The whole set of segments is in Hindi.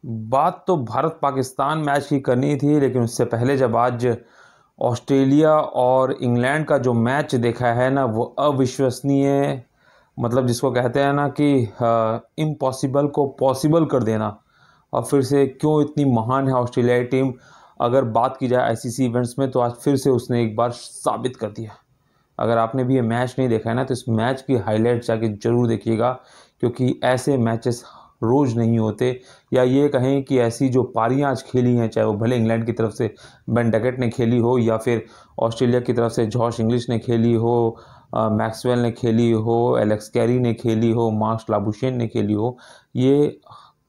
बात तो भारत पाकिस्तान मैच की करनी थी, लेकिन उससे पहले जब आज ऑस्ट्रेलिया और इंग्लैंड का जो मैच देखा है ना, वो अविश्वसनीय, मतलब जिसको कहते हैं ना कि इम्पॉसिबल को पॉसिबल कर देना। और फिर से क्यों इतनी महान है ऑस्ट्रेलियाई टीम, अगर बात की जाए आईसीसी इवेंट्स में, तो आज फिर से उसने एक बार साबित कर दिया। अगर आपने भी ये मैच नहीं देखा है ना, तो इस मैच की हाईलाइट जाके ज़रूर देखिएगा, क्योंकि ऐसे मैचेस रोज़ नहीं होते। या ये कहें कि ऐसी जो पारियां आज खेली हैं, चाहे वो भले इंग्लैंड की तरफ से बेन डकेट ने खेली हो, या फिर ऑस्ट्रेलिया की तरफ से जॉश इंग्लिश ने खेली हो, मैक्सवेल ने खेली हो, एलेक्स कैरी ने खेली हो, मार्क्स लाबुशेन ने खेली हो, ये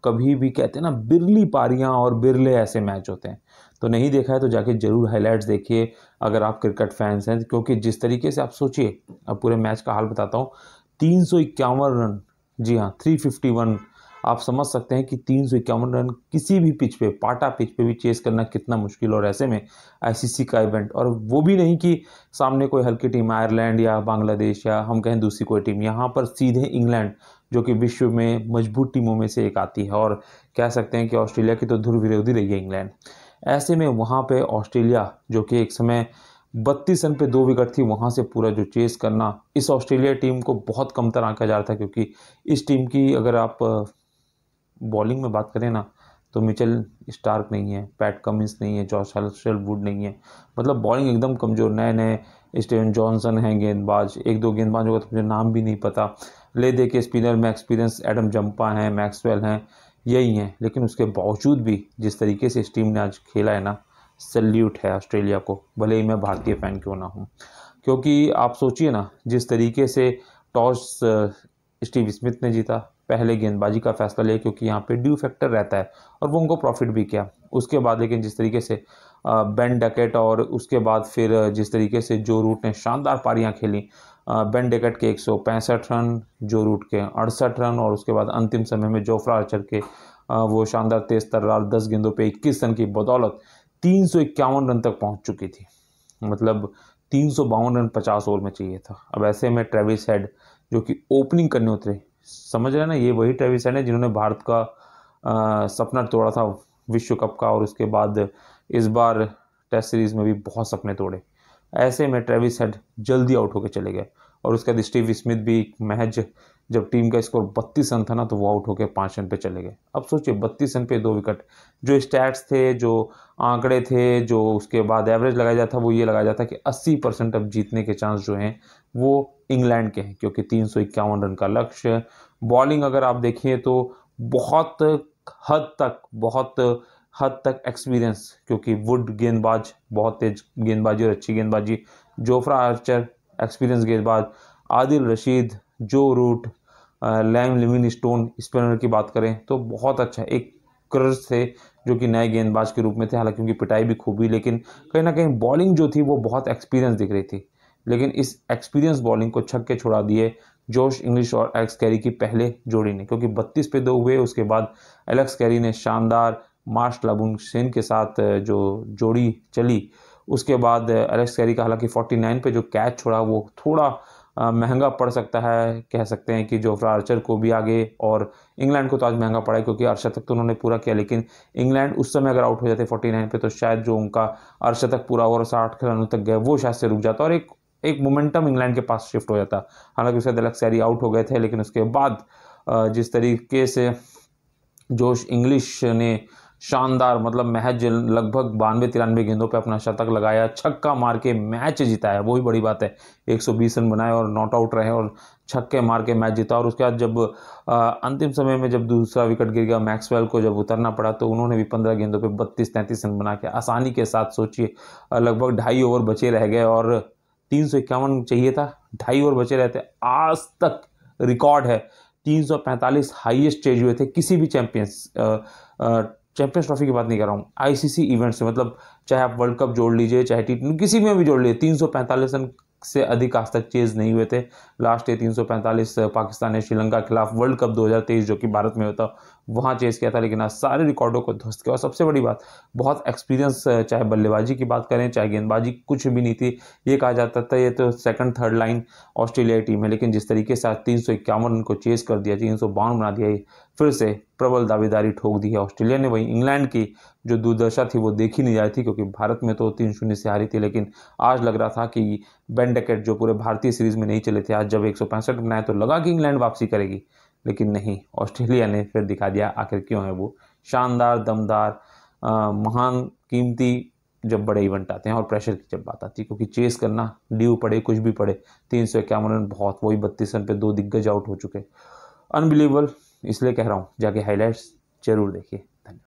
कभी भी कहते हैं ना बिरली पारियां और बिरले ऐसे मैच होते हैं। तो नहीं देखा है तो जाके ज़रूर हाईलाइट्स देखिए अगर आप क्रिकेट फैंस हैं, क्योंकि जिस तरीके से आप सोचिए, अब पूरे मैच का हाल बताता हूँ। 351 रन, जी हाँ 351, आप समझ सकते हैं कि 351 रन किसी भी पिच पे, पाटा पिच पे भी चेस करना कितना मुश्किल। और ऐसे में आईसीसी का इवेंट, और वो भी नहीं कि सामने कोई हल्की टीम आयरलैंड या बांग्लादेश या हम कहें दूसरी कोई टीम, यहाँ पर सीधे इंग्लैंड, जो कि विश्व में मजबूत टीमों में से एक आती है, और कह सकते हैं कि ऑस्ट्रेलिया की तो ध्रुव विरोधी रही है इंग्लैंड। ऐसे में वहाँ पे ऑस्ट्रेलिया, जो कि एक समय 32 रन पे 2 विकेट थी, वहाँ से पूरा जो चेस करना, इस ऑस्ट्रेलिया टीम को बहुत कमतर आंका जा रहा था। क्योंकि इस टीम की अगर आप बॉलिंग में बात करें ना, तो मिचेल स्टार्क नहीं है, पैट कमिंस नहीं है, जॉश हेजलवुड नहीं है, मतलब बॉलिंग एकदम कमज़ोर। नए नए स्टीवन जॉनसन हैं गेंदबाज, एक दो गेंदबाजों का तो मुझे नाम भी नहीं पता। ले दे के स्पिनर में एक्सपीरियंस एडम जंपा हैं, मैक्सवेल हैं, यही हैं। लेकिन उसके बावजूद भी जिस तरीके से इस टीम ने आज खेला है ना, सल्यूट है ऑस्ट्रेलिया को, भले ही मैं भारतीय फ़ैन क्यों ना हूँ। क्योंकि आप सोचिए ना, जिस तरीके से टॉस स्टीव स्मिथ ने जीता, पहले गेंदबाजी का फैसला लिया, क्योंकि यहाँ पे ड्यू फैक्टर रहता है, और वो उनको प्रॉफिट भी किया। उसके बाद लेकिन जिस तरीके से बेन डकेट, और उसके बाद फिर जिस तरीके से जो रूट ने शानदार पारियां खेली, बेन डकेट के 165 रन, जो रूट के 68 रन, और उसके बाद अंतिम समय में जोफ्रा आर्चर के वो शानदार तेज तर्रार 10 गेंदों पे 21 रन की बदौलत 351 रन तक पहुंच चुकी थी। मतलब 352 रन 50 ओवर में चाहिए था। अब ऐसे में ट्रेविस हेड, जो कि ओपनिंग करने उतरे, समझ रहे हैं ना, ये वही ट्रेविस हेड है जिन्होंने भारत का सपना तोड़ा था विश्व कप का, और उसके बाद इस बार टेस्ट सीरीज में भी बहुत सपने तोड़े। ऐसे में ट्रेविस हेड जल्दी आउट होकर चले गए, और उसके बाद स्टीव स्मिथ भी महज, जब टीम का स्कोर 32 रन था ना, तो वो आउट होकर 5 रन पे चले गए। अब सोचिए 32 रन पे 2 विकेट, जो स्टैट्स थे, जो आंकड़े थे, जो उसके बाद एवरेज लगाया जाता, वो ये लगाया जाता कि 80% अब जीतने के चांस जो हैं वो इंग्लैंड के हैं, क्योंकि 351 रन का लक्ष्य। बॉलिंग अगर आप देखिए तो बहुत बहुत हद तक एक्सपीरियंस, क्योंकि वुड गेंदबाज, बहुत तेज गेंदबाजी और अच्छी गेंदबाजी, जोफ्रा आर्चर एक्सपीरियंस गेंदबाज, आदिल रशीद, जो रूट, लैम लिविंगस्टोन, स्पिनर की बात करें तो बहुत अच्छा एक क्रश थे, जो कि नए गेंदबाज के रूप में थे। हालांकि उनकी पिटाई भी खूब हुई, लेकिन कहीं ना कहीं बॉलिंग जो थी वो बहुत एक्सपीरियंस दिख रही थी। लेकिन इस एक्सपीरियंस बॉलिंग को छक्के छुड़ा दिए जोश इंग्लिश और एलेक्स कैरी की पहले जोड़ी ने, क्योंकि 32 पे 2 हुए। उसके बाद एलेक्स कैरी ने शानदार मार्श लाबुशेन के साथ जो जोड़ी चली, उसके बाद एलेक्स कैरी का हालांकि 49 पे जो कैच छोड़ा वो थोड़ा महंगा पड़ सकता है। कह सकते हैं कि जोफ्रा आर्चर को भी आगे, और इंग्लैंड को तो आज महंगा पड़ा है, क्योंकि अर्शतक तो उन्होंने पूरा किया, लेकिन इंग्लैंड उस समय अगर आउट हो जाते 49 पे, तो शायद जो उनका अर्शतक पूरा ओवर 60 रनों तक गए वो शायद से रुक जाता, और एक मोमेंटम इंग्लैंड के पास शिफ्ट हो जाता। हालांकि उसके बाद एलेक्स कैरी आउट हो गए थे, लेकिन उसके बाद जिस तरीके से जोश इंग्लिश ने शानदार, मतलब महज लगभग 92-93 गेंदों पे अपना शतक लगाया, छक्का मार के मैच जिताया, वही बड़ी बात है। 120 रन बनाए और नॉट आउट रहे, और छक्के मार के मैच जीता। और उसके बाद जब अंतिम समय में जब दूसरा विकेट गिर गया, मैक्सवेल को जब उतरना पड़ा, तो उन्होंने भी 15 गेंदों पे 32-33 रन बना के आसानी के साथ, सोचिए लगभग 2.5 ओवर बचे रह गए, और 351 चाहिए था, 2.5 ओवर बचे रहते। आज तक रिकॉर्ड है 345 हाईएस्ट चेज हुए थे किसी भी चैंपियंस ट्रॉफी की बात नहीं कर रहा हूँ, आईसीसी इवेंट से, मतलब चाहे आप वर्ल्ड कप जोड़ लीजिए, चाहे टी किसी में भी जोड़ लीजिए, 345 रन से अधिक आज तक चेज नहीं हुए थे। लास्ट ये 345 पाकिस्तान ने श्रीलंका के खिलाफ वर्ल्ड कप 2023 जो कि भारत में होता, वहाँ चेस किया था, लेकिन आज सारे रिकॉर्डों को ध्वस्त किया। और सबसे बड़ी बात, बहुत एक्सपीरियंस, चाहे बल्लेबाजी की बात करें चाहे गेंदबाजी, कुछ भी नहीं थी। ये कहा जाता था ये तो second third line Australia team है, लेकिन जिस तरीके से आज 351 रन को चेस कर दिया, 352 बना दिया, फिर से प्रबल दावेदारी ठोक दी है ऑस्ट्रेलिया ने। वहीं इंग्लैंड की जो दुर्दशा थी वो देखी नहीं जाती, क्योंकि भारत में तो 3-0 से हारी थी, लेकिन आज लग रहा था कि बेन डेकेट जो पूरे भारतीय सीरीज में नहीं चले थे, आज जब 165 बनाए तो लगा कि इंग्लैंड वापसी करेगी, लेकिन नहीं, ऑस्ट्रेलिया ने फिर दिखा दिया आखिर क्यों है वो शानदार, दमदार, महान, कीमती जब बड़े इवेंट आते हैं और प्रेशर की जब बात आती है। क्योंकि चेस करना, ड्यू पड़े कुछ भी पड़े, 351 रन बहुत, वही 32 रन पे 2 दिग्गज आउट हो चुके, अनबिलीवेबल। इसलिए कह रहा हूँ, जाके हाईलाइट्स जरूर देखिए।